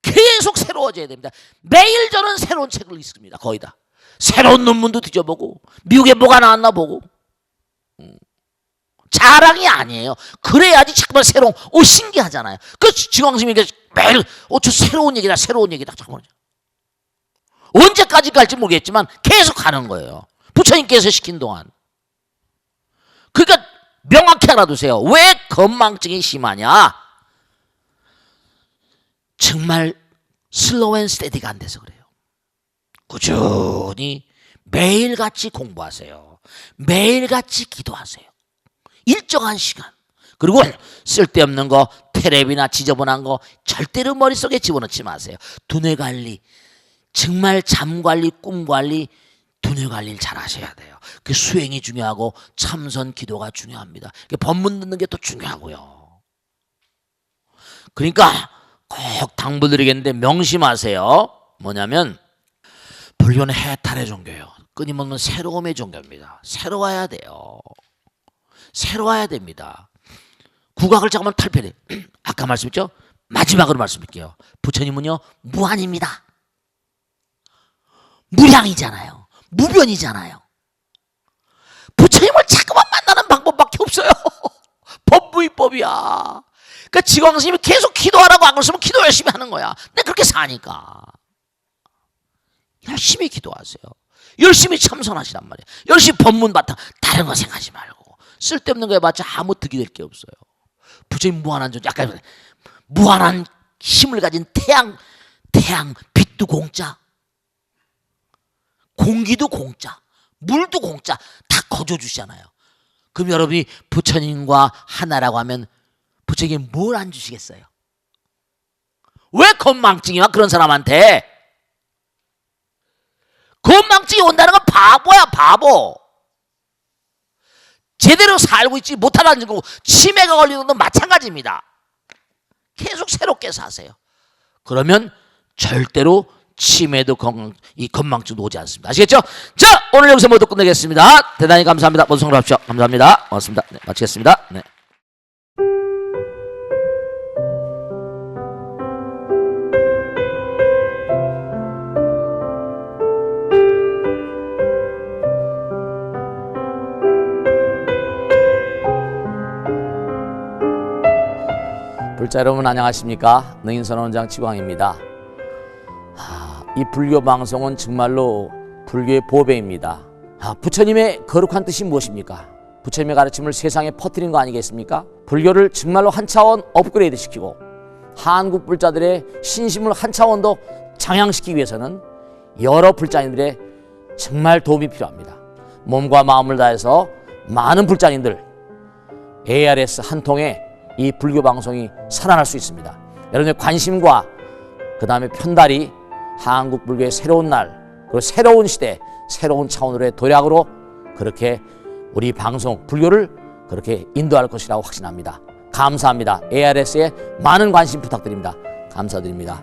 Speaker 1: 계속 새로워져야 됩니다. 매일 저는 새로운 책을 읽습니다. 거의 다. 새로운 논문도 뒤져보고 미국에 뭐가 나왔나 보고. 자랑이 아니에요. 그래야지 자꾸만 새로운, 신기하잖아요. 그 지광스님이 매일 저 새로운 얘기다 자꾸만. 언제까지 갈지 모르겠지만 계속 가는 거예요. 부처님께서 시킨 동안. 그러니까 명확히 알아두세요. 왜 건망증이 심하냐? 정말 슬로우 앤 스테디가 안 돼서 그래요. 꾸준히 매일같이 공부하세요. 매일같이 기도하세요. 일정한 시간. 그리고 쓸데없는 거, 텔레비나 지저분한 거 절대로 머릿속에 집어넣지 마세요. 두뇌 관리, 정말 잠 관리, 꿈 관리, 두뇌 관리를 잘 하셔야 돼요. 그 수행이 중요하고 참선 기도가 중요합니다. 법문 듣는 게 또 중요하고요. 그러니까 꼭 당부드리겠는데 명심하세요. 뭐냐면 불교는 해탈의 종교예요. 끊임없는 새로움의 종교입니다. 새로워야 돼요. 새로워야 됩니다. 국악을 잠깐만 탈피해. 아까 말씀했죠? 마지막으로 말씀드릴게요. 부처님은요 무한입니다. 무량이잖아요. 무변이잖아요. 부처님을 자꾸만 만나는 방법밖에 없어요. 법무위법이야. 그러니까 지광스님이 계속 기도하라고 안 그랬으면 기도 열심히 하는 거야. 내가 그렇게 사니까. 열심히 기도하세요. 열심히 참선하시란 말이에요. 열심히 법문 바탕, 다른 거 생각하지 말고. 쓸데없는 거 해봤자 아무 득이 될 게 없어요. 부처님 무한한 존재, 아까 무한한 힘을 가진 태양, 빛도 공짜, 공기도 공짜, 물도 공짜, 다 거저주시잖아요. 그럼 여러분이 부처님과 하나라고 하면 부처님이 뭘 안 주시겠어요? 왜 건망증이 와? 그런 사람한테 건망증이 온다는 건 바보야, 바보. 제대로 살고 있지 못하다는 거고 치매가 걸리는 것도 마찬가지입니다. 계속 새롭게 사세요. 그러면 절대로 치매도 이 건망증도 오지 않습니다. 아시겠죠? 자, 오늘 여기서 모두 끝내겠습니다. 대단히 감사합니다. 모두 성공하십시오. 감사합니다. 고맙습니다. 네, 마치겠습니다. 네. 불자 여러분 안녕하십니까? 능인선언원장 지광입니다. 이 불교 방송은 정말로 불교의 보배입니다. 부처님의 거룩한 뜻이 무엇입니까? 부처님의 가르침을 세상에 퍼뜨린 거 아니겠습니까? 불교를 정말로 한 차원 업그레이드 시키고 한국 불자들의 신심을 한 차원 더 장양시키기 위해서는 여러 불자님들의 정말 도움이 필요합니다. 몸과 마음을 다해서 많은 불자님들 ARS 한 통에 이 불교 방송이 살아날 수 있습니다. 여러분의 관심과 그 다음에 편달이 한국 불교의 새로운 날, 그리고 새로운 시대, 새로운 차원으로의 도약으로 그렇게 우리 방송, 불교를 그렇게 인도할 것이라고 확신합니다. 감사합니다. ARS에 많은 관심 부탁드립니다. 감사드립니다.